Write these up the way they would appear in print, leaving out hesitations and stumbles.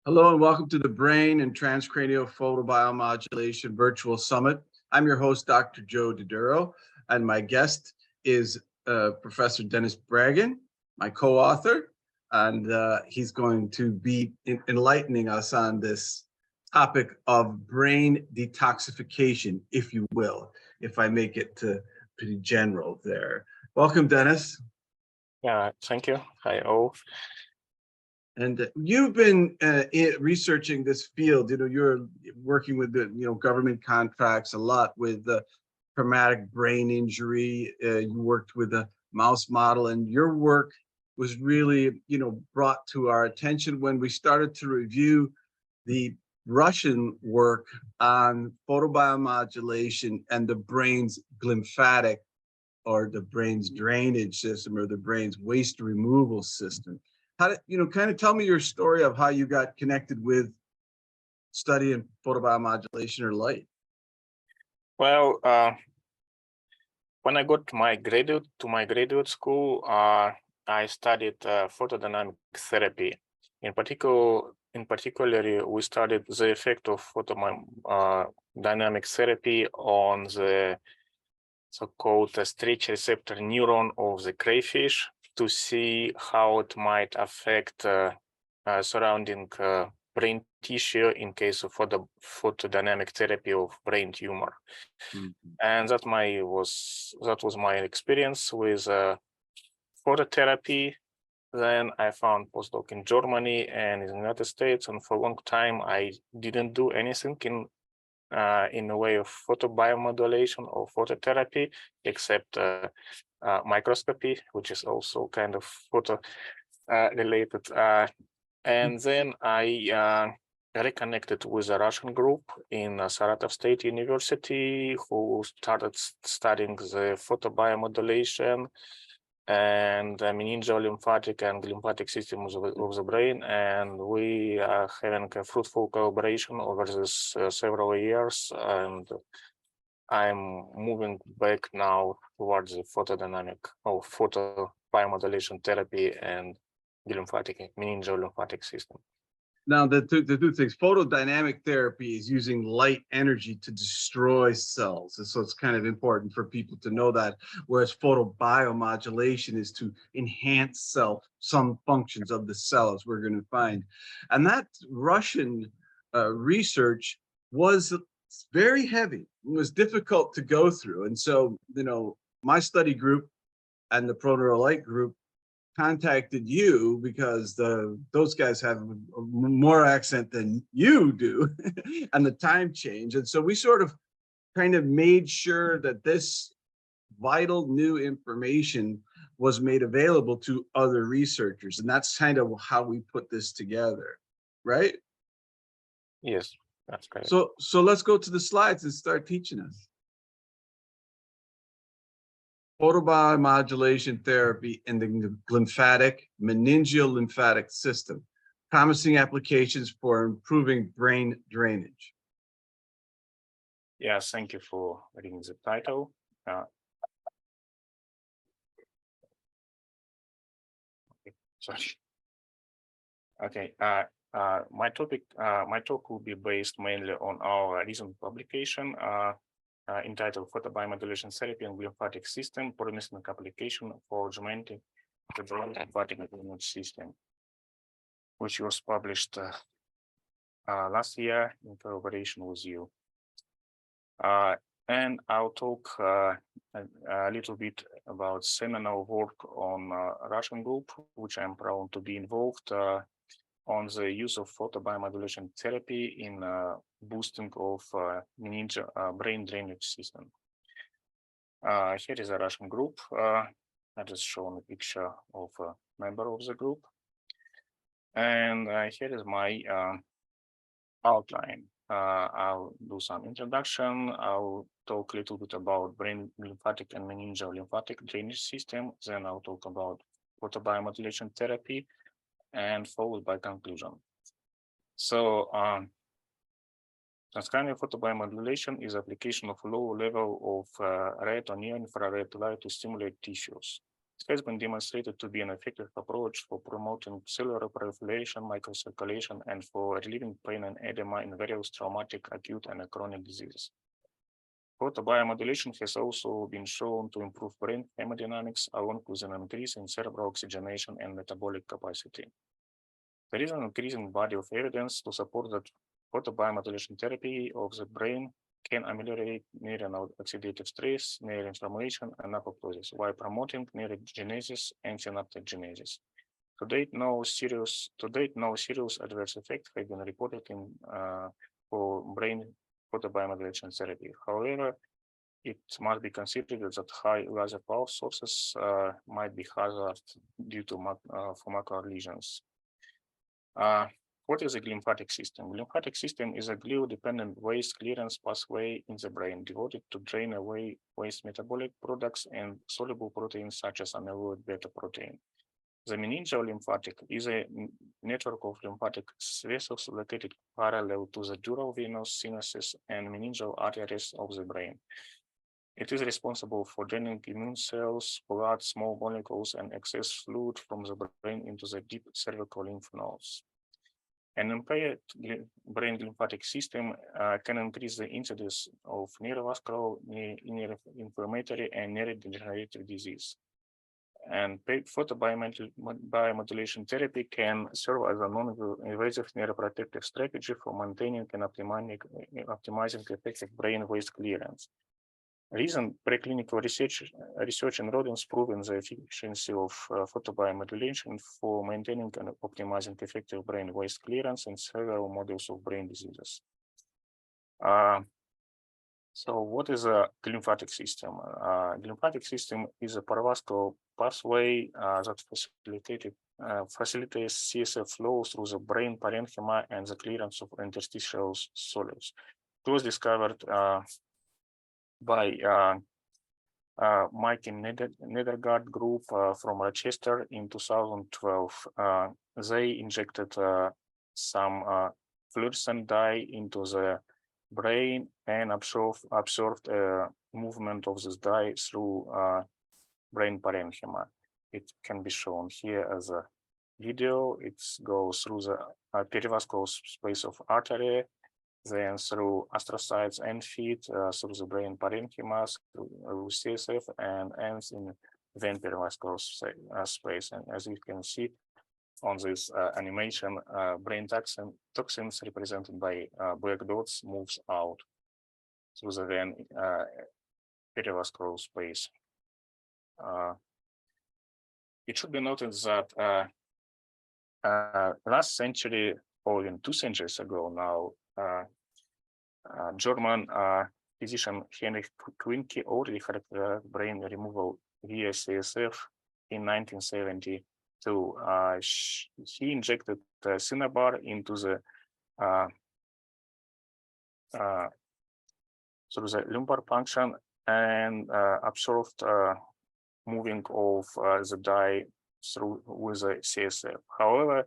Hello and welcome to the Brain and Transcranial Photobiomodulation Virtual Summit. I'm your host, Dr. Joe Diduro, and my guest is Professor Denis Bragin, my co-author, and he's going to be enlightening us on this topic of brain detoxification, if you will, if I make it pretty general there. Welcome, Denis. Yeah, thank you. Hi, all. And you've been researching this field. You're working with the government contracts a lot with traumatic brain injury. You worked with a mouse model, and your work was really brought to our attention when we started to review the Russian work on photobiomodulation and the brain's glymphatic, or the brain's drainage system, or the brain's waste removal system. How did, kind of tell me your story of how you got connected with studying photobiomodulation or light. Well, when I got to my graduate school, I studied photodynamic therapy. In particular, we studied the effect of photodynamic therapy on the so-called stretch receptor neuron of the crayfish, to see how it might affect surrounding brain tissue in case of photodynamic therapy of brain tumor. And that was my experience with phototherapy. Then I found postdoc in Germany and in the United States, and for a long time I didn't do anything in the way of photobiomodulation or phototherapy, except microscopy, which is also kind of photo related. And then I reconnected with a Russian group in Saratov State University who started studying the photobiomodulation and the meningeal lymphatic and glymphatic systems of the brain, and we are having a fruitful collaboration over this several years, and I'm moving back now towards the photodynamic or photobiomodulation therapy and meningeal lymphatic system. Now, the two things, photodynamic therapy is using light energy to destroy cells. And so it's kind of important for people to know that, whereas photobiomodulation is to enhance some functions of the cell, as we're going to find. And that Russian research was very heavy. It was difficult to go through. And so, my study group and the Proneural Light group contacted you because those guys have more accent than you do and the time change. And so we sort of kind of made sure that this vital new information was made available to other researchers. And that's kind of how we put this together, right? Yes, that's correct. So let's go to the slides and start teaching us. Photobiomodulation therapy in the glymphatic, meningeal lymphatic system, promising applications for improving brain drainage. Yes, thank you for reading the title. Sorry. Okay. My talk will be based mainly on our recent publication entitled Photobiomodulation Therapy and Glymphatic System, Promising Application for Augmenting the Brain Lymphatic Drainage System, which was published last year in collaboration with you. And I'll talk a little bit about seminal work on Russian group, which I'm proud to be involved on the use of photobiomodulation therapy in boosting of brain drainage system. Here is a Russian group. I just shown a picture of a member of the group. And here is my outline. I'll do some introduction. I'll talk a little bit about brain lymphatic and meningeal lymphatic drainage system. Then I'll talk about photobiomodulation therapy, and followed by conclusion. So transcranial photobiomodulation is application of low level of red or near infrared light to stimulate tissues. It has been demonstrated to be an effective approach for promoting cellular proliferation, microcirculation, and for relieving pain and edema in various traumatic, acute, and chronic diseases. Photobiomodulation has also been shown to improve brain hemodynamics along with an increase in cerebral oxygenation and metabolic capacity. There is an increasing body of evidence to support that photobiomodulation therapy of the brain can ameliorate neuronal oxidative stress, neuroinflammation, and apoptosis while promoting neurogenesis and synaptogenesis. To date, no serious adverse effects have been reported for brain photobiomodulation therapy. However, it must be considered that high laser power sources might be hazard due to for macro lesions. What is a glymphatic system? Glymphatic system is a glue-dependent waste clearance pathway in the brain devoted to drain away waste metabolic products and soluble proteins such as amyloid beta protein. The meningeal lymphatic is a network of lymphatic vessels located parallel to the dural venous sinuses and meningeal arteries of the brain. It is responsible for draining immune cells, blood, small molecules, and excess fluid from the brain into the deep cervical lymph nodes. An impaired brain lymphatic system can increase the incidence of neurovascular, neuroinflammatory, and neurodegenerative disease. And photobiomodulation therapy can serve as a non-invasive neuroprotective strategy for maintaining and optimizing effective brain waste clearance. Recent preclinical research in rodents proven the efficiency of photobiomodulation for maintaining and optimizing effective brain waste clearance in several models of brain diseases. So what is a glymphatic system? Glymphatic system is a perivascular pathway that facilitates CSF flow through the brain parenchyma and the clearance of interstitial solids. It was discovered by Mike and Nedergaard group from Rochester in 2012. They injected some fluorescent dye into the brain and observed movement of this dye through brain parenchyma. It can be shown here as a video. It goes through the perivascular space of artery, then through astrocytes and feet, through the brain parenchyma, through CSF, and ends in vein perivascular space. And as you can see on this animation, brain toxins represented by black dots moves out through the vein perivascular space. It should be noted that last century, or even 2 centuries ago now, German physician Heinrich Quincke already characterized brain removal via CSF in 1972. He injected cinnabar into the through the lumbar puncture and observed moving of the dye through with the CSF. However,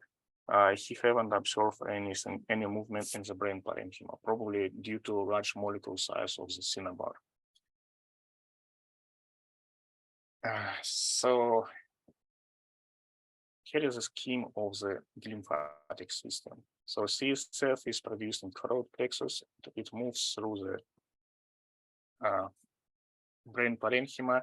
he haven't observed any movement in the brain parenchyma, probably due to large molecule size of the cinnabar. So here is a scheme of the glymphatic system. So CSF is produced in throat plexus. It moves through the brain parenchyma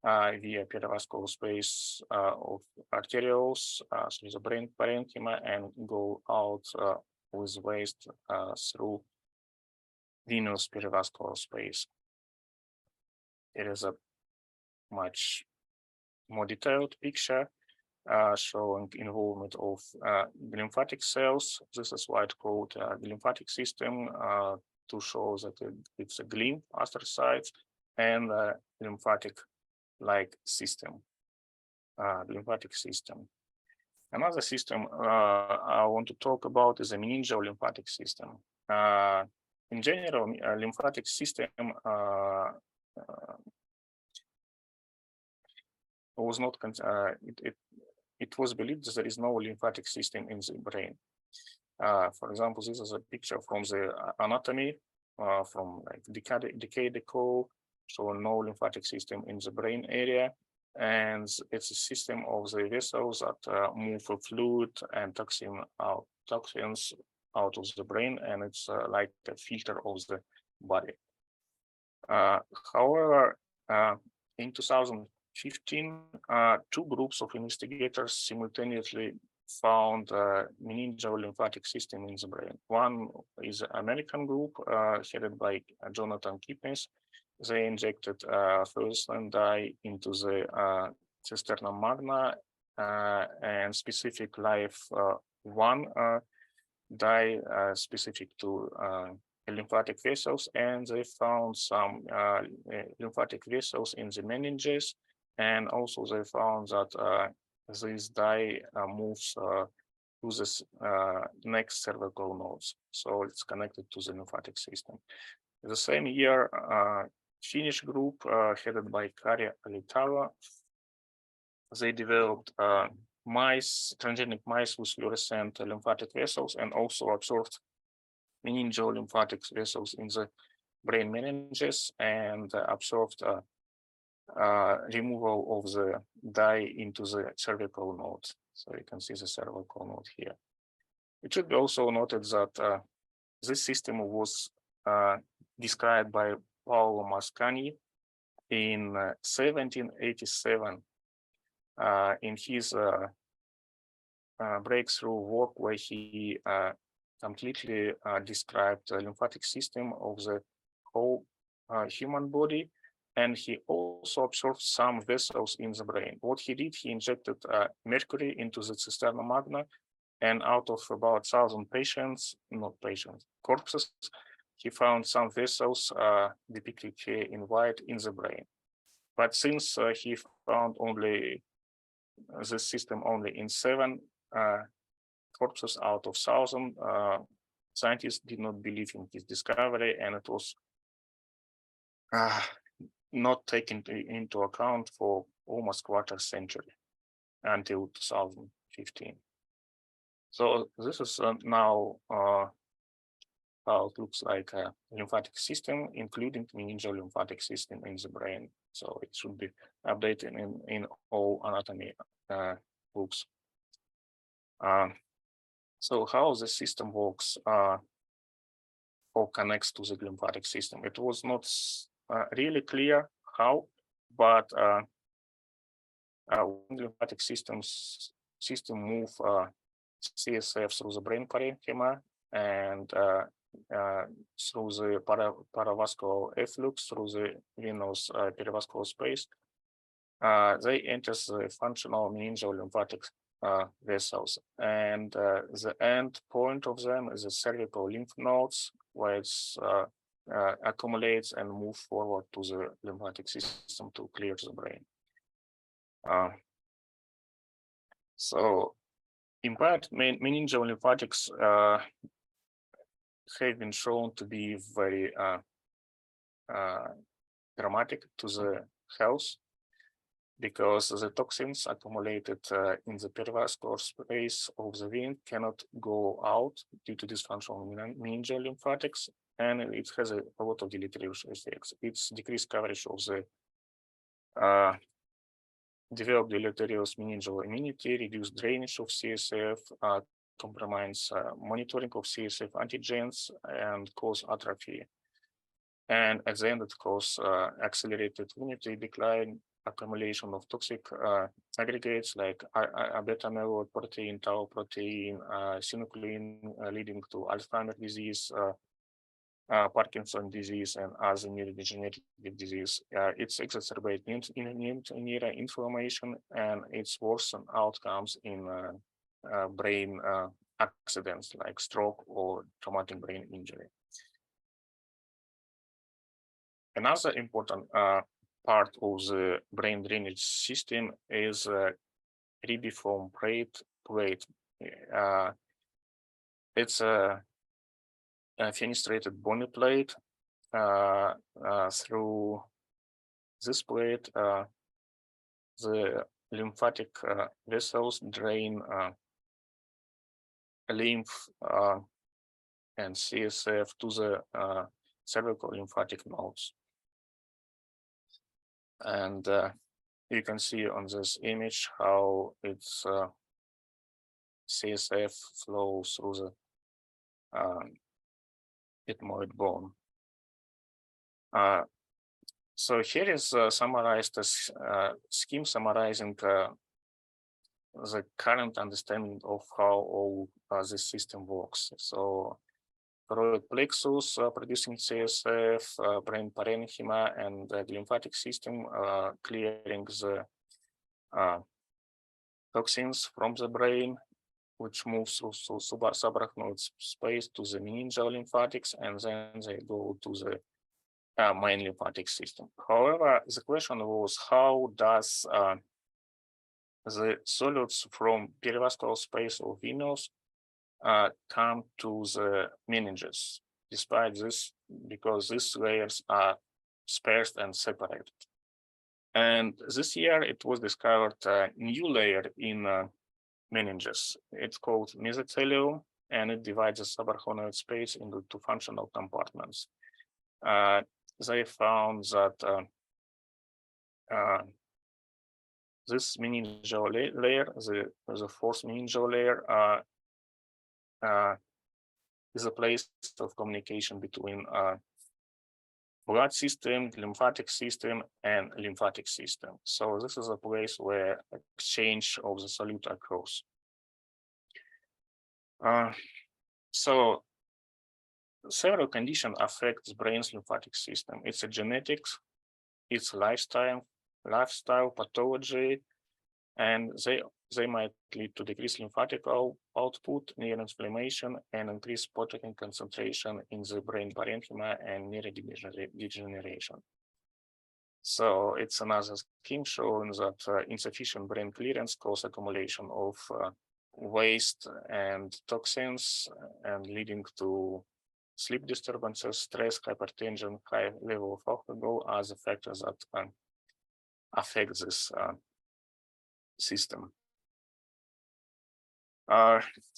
via perivascular space of arterioles through the brain parenchyma and go out with waste through venous perivascular space. It is a much more detailed picture showing involvement of lymphatic cells. This is why it's called lymphatic system to show that it's a glymph astrocytes and lymphatic like system, lymphatic system. Another system I want to talk about is a meningeal lymphatic system. In general, lymphatic system was not. It was believed that there is no lymphatic system in the brain. For example, this is a picture from the anatomy from like decade ago. So no lymphatic system in the brain area. and it's a system of the vessels that move a fluid and toxins out of the brain, and it's like a filter of the body. However, in 2015, two groups of investigators simultaneously found a meningeal lymphatic system in the brain. One is an American group headed by Jonathan Kipnis. They injected fluorescent dye into the cisterna magna and specific life-1 dye specific to lymphatic vessels, and they found some lymphatic vessels in the meninges, and also they found that this dye moves to the next cervical nodes, so it's connected to the lymphatic system. The same year, Finnish group headed by Kari Alitava, they developed transgenic mice with fluorescent lymphatic vessels and also observed meningeal lymphatic vessels in the brain meninges and observed removal of the dye into the cervical node. So you can see the cervical node here. It should be also noted that this system was described by Paolo Mascagni in 1787 in his breakthrough work, where he completely described the lymphatic system of the whole human body, and he also observed some vessels in the brain. What he did, he injected mercury into the cisterna magna, and out of about 1,000 corpses, he found some vessels depicted here in white in the brain. But since he found only this system only in 7 corpses out of 1,000, scientists did not believe in his discovery, and it was not taken into account for almost quarter century until 2015. So this is now how it looks like a lymphatic system, including meningeal lymphatic system in the brain. So it should be updated in all anatomy books. So how the system works or connects to the lymphatic system? It was not really clear how, but when lymphatic system move CSF through the brain parenchyma and through the paravascular efflux through the venous perivascular space, they enter the functional meningeal lymphatic vessels, and the end point of them is the cervical lymph nodes, where it accumulates and move forward to the lymphatic system to clear the brain. So impaired meningeal lymphatics have been shown to be very dramatic to the health, because the toxins accumulated in the perivascular space of the vein cannot go out due to dysfunctional meningeal lymphatics, and it has a lot of deleterious effects. It's decreased coverage of the developed deleterious meningeal immunity, reduced drainage of CSF, compromise monitoring of CSF antigens, and cause atrophy. And at the end, it causes accelerated immunity decline, accumulation of toxic aggregates like beta amyloid protein, tau protein, synuclein, leading to Alzheimer's disease, Parkinson's disease, and other neurodegenerative disease. It's exacerbates neuroinflammation, and it's worsen outcomes in brain accidents like stroke or traumatic brain injury. Another important part of the brain drainage system is ribiform plate. It's a fenestrated bony plate. Through this plate, the lymphatic vessels drain lymph and CSF to the cervical lymphatic nodes. And you can see on this image how it's CSF flows through the ethmoid bone. So here is summarized as scheme summarizing the current understanding of how all this system works. So choroid plexus producing CSF, brain parenchyma, and the lymphatic system clearing the toxins from the brain, which moves through subarachnoid space to the meningeal lymphatics, and then they go to the main lymphatic system. However, the question was, how does the solids from perivascular space of venous come to the meninges, despite this, because these layers are sparse and separated. And this year it was discovered a new layer in meninges. It's called mesothelium, and it divides the subarachnoid space into two functional compartments. They found that this meningeal layer, the fourth meningeal layer, is a place of communication between blood system, lymphatic system, and lymphatic system. So this is a place where exchange of the solute occurs. So several conditions affect the brain's lymphatic system. It's a genetics, it's lifestyle, pathology, and they might lead to decreased lymphatic output, neuroinflammation, and increased protein concentration in the brain parenchyma and neurodegeneration. So it's another scheme showing that insufficient brain clearance causes accumulation of waste and toxins, and leading to sleep disturbances, stress, hypertension, high level of alcohol are the factors that affect this system.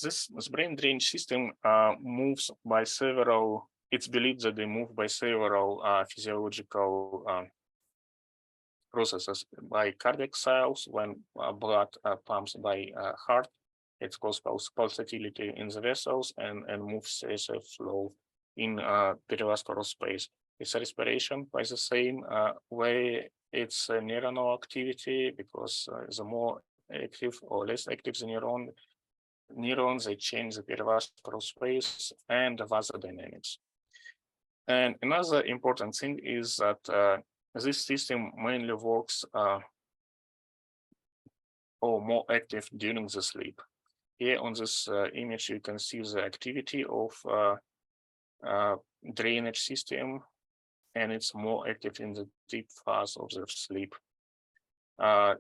This brain drainage system moves by several, it's believed that they move by several physiological processes. By cardiac cells, when blood pumps by heart, it causes pulsatility in the vessels and moves CSF flow in perivascular space. It's a respiration by the same way. It's a neuronal activity, because the more active or less active the neurons, they change the perivascular space and the vasodynamics. And another important thing is that this system mainly works or more active during the sleep. Here on this image, you can see the activity of drainage system, and it's more active in the deep phase of the sleep. The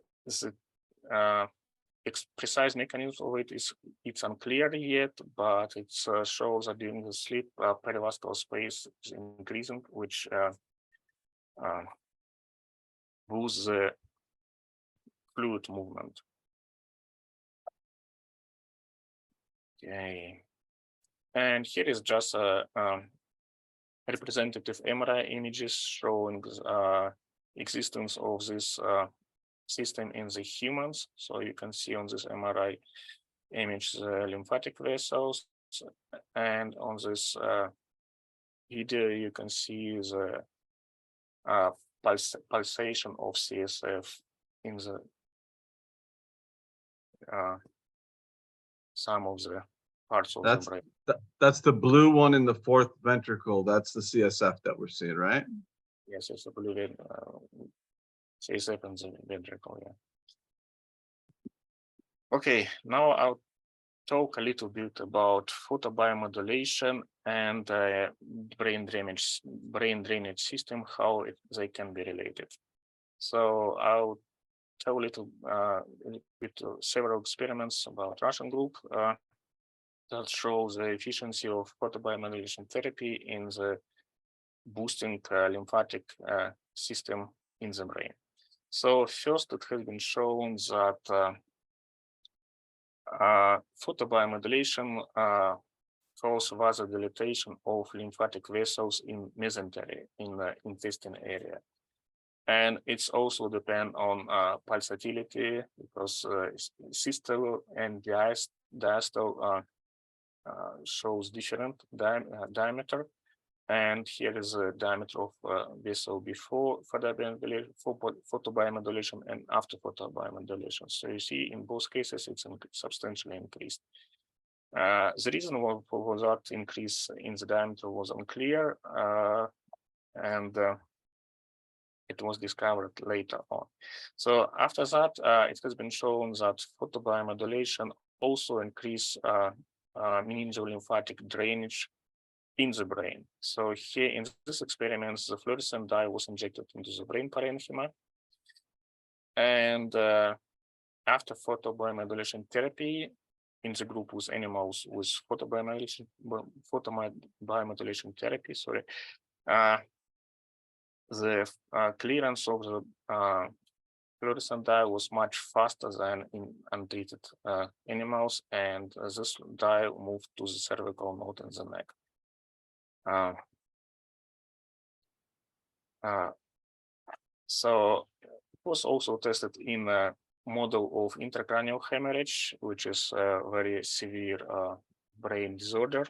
precise mechanism of it's unclear yet, but it shows that during the sleep, perivascular space is increasing, which boosts the fluid movement. Okay, and here is just a representative MRI images showing existence of this system in the humans. So you can see on this MRI image the lymphatic vessels, and on this video you can see the pulsation of CSF in the some of the parts of the brain. That's the blue one in the fourth ventricle. That's the CSF that we're seeing, right? Yes, it's the blue CSF in the ventricle. Yeah. Okay, now I'll talk a little bit about photobiomodulation and brain drainage system, how they can be related. So I'll tell a little bit several experiments about Russian group that shows the efficiency of photobiomodulation therapy in the boosting lymphatic system in the brain. So first, it has been shown that photobiomodulation causes vasodilatation of lymphatic vessels in mesentery, in the intestine area. And it's also depend on pulsatility, because systole and diastole shows different diameter. And here is the diameter of vessel before photobiomodulation and after photobiomodulation. So you see in both cases it's substantially increased. The reason for that increase in the diameter was unclear, and it was discovered later on. So after that, it has been shown that photobiomodulation also increase meningeal lymphatic drainage in the brain. So here in this experiment, the fluorescent dye was injected into the brain parenchyma. And after photobiomodulation therapy, in the group with animals with photobiomodulation therapy, the clearance of the fluorescent dye was much faster than in untreated animals, and this dye moved to the cervical node in the neck. So it was also tested in a model of intracranial hemorrhage, which is a very severe brain disorder.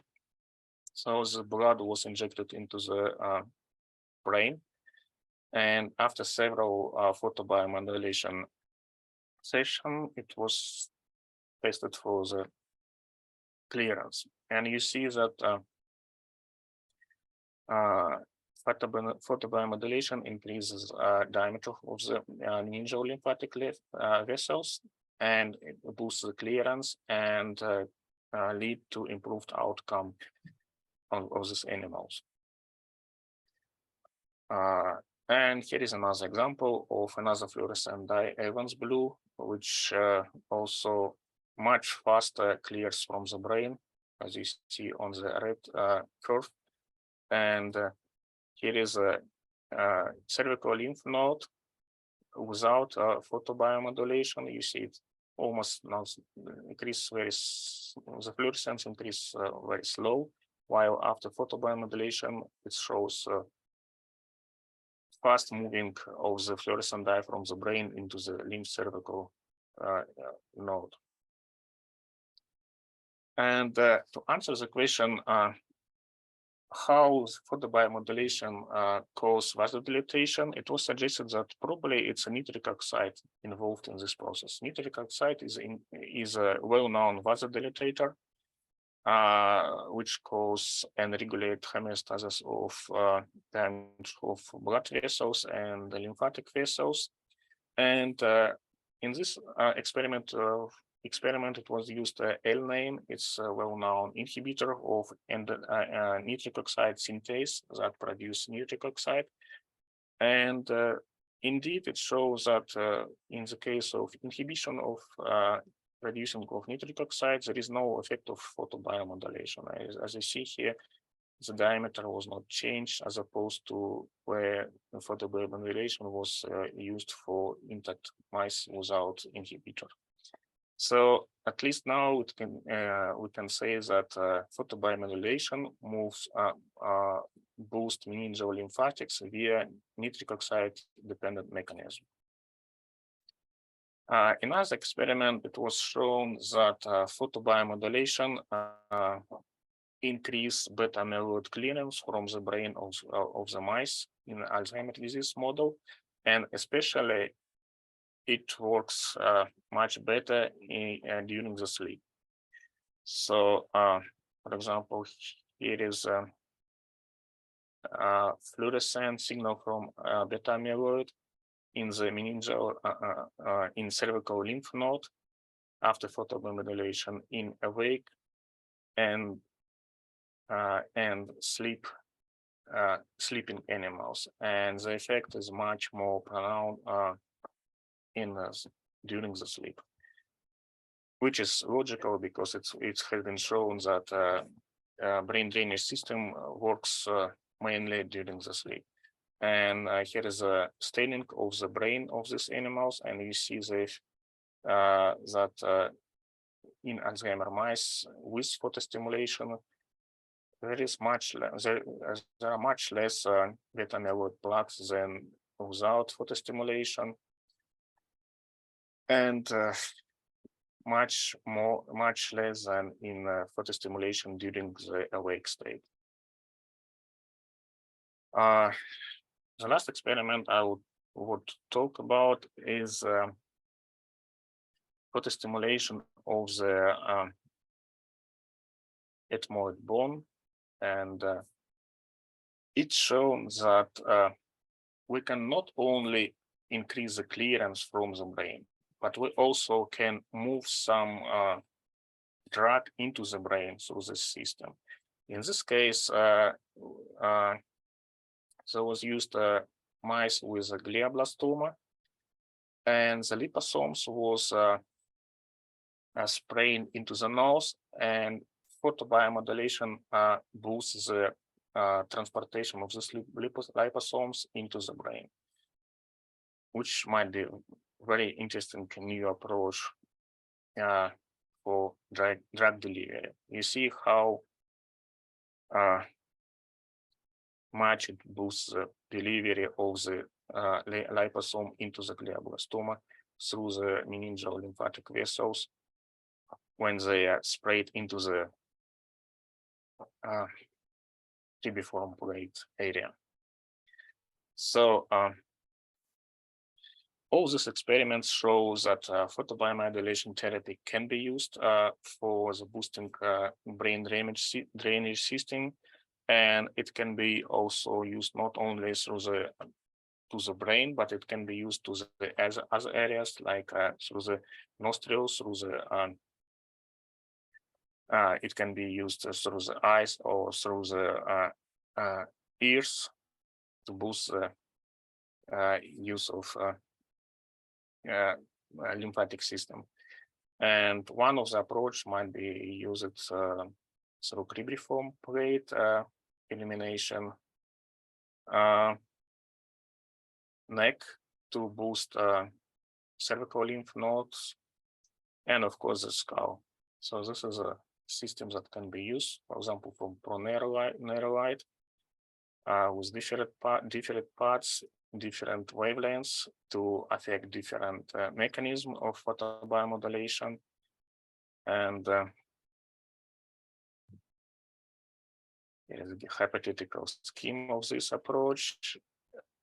So the blood was injected into the brain, and after several photobiomodulation sessions, it was tested for the clearance. And you see that photobiomodulation increases diameter of the meningeal lymphatic vessels, and it boosts the clearance and lead to improved outcome of these animals. And here is another example of another fluorescent dye, Evans blue, which also much faster clears from the brain, as you see on the red curve. And here is a cervical lymph node without photobiomodulation. You see it almost now increase the fluorescence increase very slow, while after photobiomodulation it shows fast moving of the fluorescent dye from the brain into the lymph cervical node. And to answer the question, how photobiomodulation cause vasodilatation, it was suggested that probably it's a nitric oxide involved in this process. Nitric oxide is a well-known vasodilatator, which cause and regulate homeostasis of damage of blood vessels and the lymphatic vessels. And in this experiment, it was used L-name. It's a well-known inhibitor of nitric oxide synthase that produce nitric oxide. And indeed, it shows that in the case of inhibition of producing of nitric oxide, there is no effect of photobiomodulation. As you see here, the diameter was not changed, as opposed to where photobiomodulation was used for intact mice without inhibitor. So at least now we can say that photobiomodulation moves boost meningeal lymphatics via nitric oxide dependent mechanism. In another experiment, it was shown that photobiomodulation increase beta amyloid clearance from the brain of the mice in Alzheimer's disease model, and especially it works much better during the sleep. So, for example, here is a fluorescent signal from beta amyloid in the meningeal in cervical lymph node after photobiomodulation in awake and sleeping animals, and the effect is much more pronounced during the sleep, which is logical because it has been shown that brain drainage system works mainly during the sleep. And here is a staining of the brain of these animals, and you see that in Alzheimer mice with photostimulation, there are much less beta amyloid plaques than without photostimulation, and much less than in photostimulation during the awake state. The last experiment I would talk about is photostimulation of the ethmoid bone, and it's shown that we can not only increase the clearance from the brain, but we also can move some drug into the brain through the system. In this case, there was used mice with a glioblastoma, and the liposomes was sprayed into the nose, and photobiomodulation boosts the transportation of these liposomes into the brain, which might be a very interesting new approach for drug delivery. You see how much it boosts the delivery of the liposome into the glioblastoma through the meningeal lymphatic vessels when they are sprayed into the tubiform plate area. So all these experiments show that photobiomodulation therapy can be used for the boosting brain drainage system, and it can be also used not only through the brain, but it can be used to the other areas like through the nostrils, through the it can be used through the eyes or through the ears to boost the use of lymphatic system. And one of the approach might be used through cribriform plate elimination, neck to boost cervical lymph nodes, and of course the skull. So this is a system that can be used, for example, from proneurolite with different parts, different wavelengths to affect different mechanism of photobiomodulation. And here is the hypothetical scheme of this approach.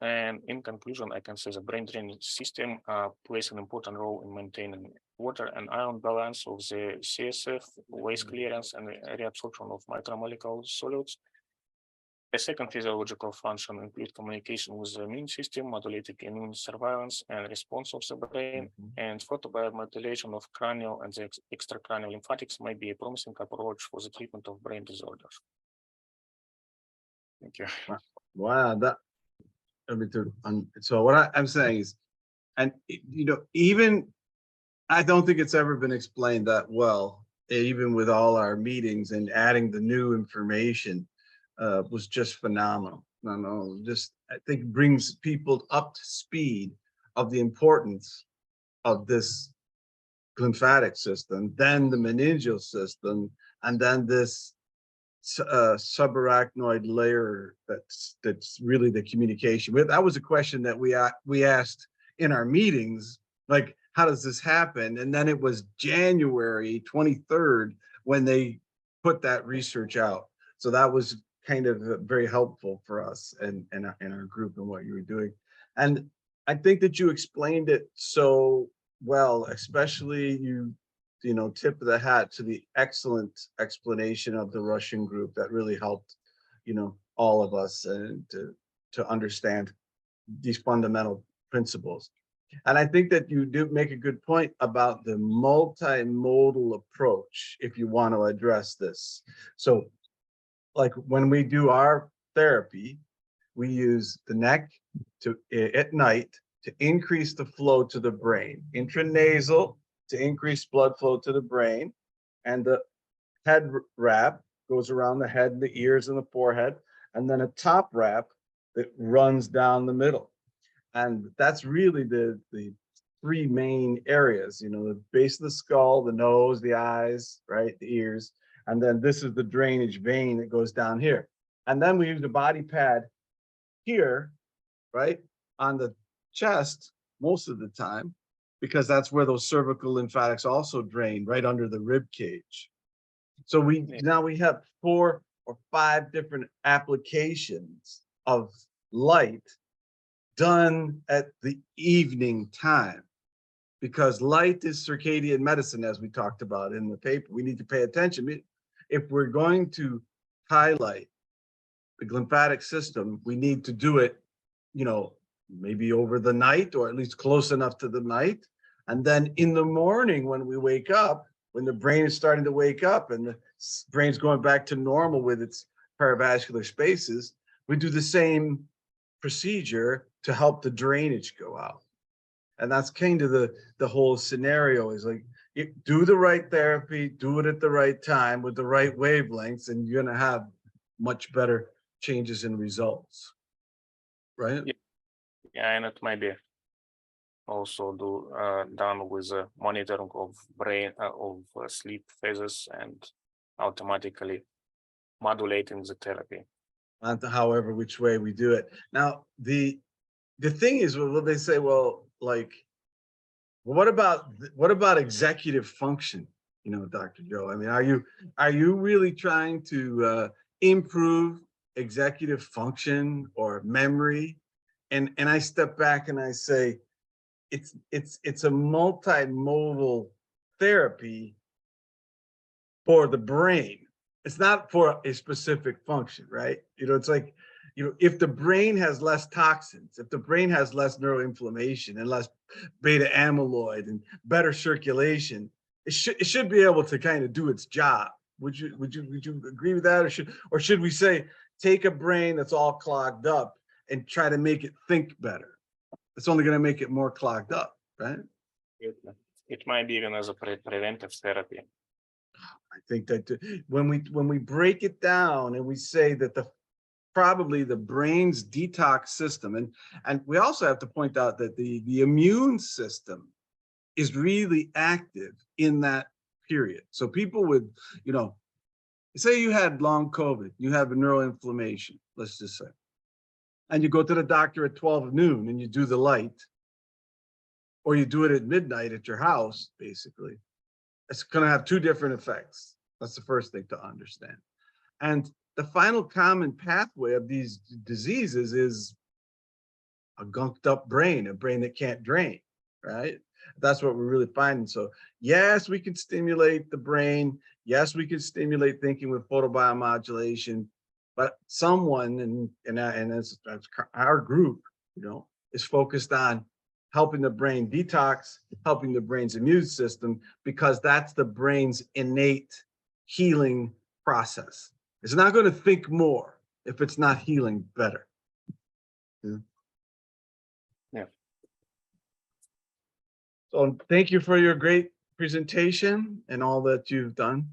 And in conclusion, I can say the brain drainage system plays an important role in maintaining water and ion balance of the CSF, waste clearance, and reabsorption of macromolecular solids. A second physiological function includes communication with the immune system, modulating immune surveillance and response of the brain, and photobiomodulation of cranial and the extracranial lymphatics may be a promising approach for the treatment of brain disorders. Thank you. Wow, so what I'm saying is, and even I don't think it's ever been explained that well, even with all our meetings and adding the new information was just phenomenal. I think brings people up to speed of the importance of this lymphatic system, then the meningeal system, and then this subarachnoid layer that's really the communication. That was a question that we asked in our meetings, like, how does this happen? And then it was January 23rd when they put that research out. So that was kind of very helpful for us and our group and what you were doing. And I think that you explained it so well, especially tip of the hat to the excellent explanation of the Russian group that really helped, all of us and to understand these fundamental principles. And I think that you do make a good point about the multimodal approach if you want to address this. So like when we do our therapy, we use the neck at night to increase the flow to the brain, intranasal to increase blood flow to the brain, and the head wrap goes around the head and the ears and the forehead, and then a top wrap that runs down the middle. And that's really the three main areas, the base of the skull, the nose, the eyes, right, the ears, and then this is the drainage vein that goes down here. And then we use the body pad here, right, on the chest most of the time, because that's where those cervical lymphatics also drain, right under the rib cage. So now we have 4 or 5 different applications of light done at the evening time, because light is circadian medicine, as we talked about in the paper. We need to pay attention. If we're going to highlight the lymphatic system, we need to do it, maybe over the night, or at least close enough to the night. And then in the morning, when we wake up, when the brain is starting to wake up and the brain's going back to normal with its paravascular spaces, we do the same procedure to help the drainage go out. And that's kind of the whole scenario, is like, do the right therapy, do it at the right time with the right wavelengths, and you're going to have much better changes in results, right? Yeah, and it might be also done with monitoring of brain of sleep phases and automatically modulating the therapy. However, which way we do it. Now, the thing is, well, they say, well, like, what about executive function? Dr. Joe, I mean, are you really trying to improve executive function or memory? And I step back and I say, it's a multimodal therapy for the brain. It's not for a specific function, right? It's like, if the brain has less toxins, if the brain has less neuroinflammation and less beta amyloid and better circulation, it should be able to kind of do its job. Would you agree with that? Or should we say, take a brain that's all clogged up and try to make it think better? It's only going to make it more clogged up, right? It might be even as a preventive therapy. I think that when we break it down and we say that probably the brain's detox system, and we also have to point out that the immune system is really active in that period. So people would, say you had long COVID, you have a neuroinflammation, let's just say, and you go to the doctor at 12 noon and you do the light, or you do it at midnight at your house, basically, it's going to have 2 different effects. That's the first thing to understand. And the final common pathway of these diseases is a gunked up brain, a brain that can't drain, right? That's what we're really finding. So yes, we can stimulate the brain. Yes, we can stimulate thinking with photobiomodulation, but someone, and as our group, is focused on helping the brain detox, helping the brain's immune system, because that's the brain's innate healing process. It's not going to think more if it's not healing better. Yeah. So thank you for your great presentation and all that you've done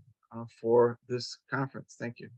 for this conference. Thank you.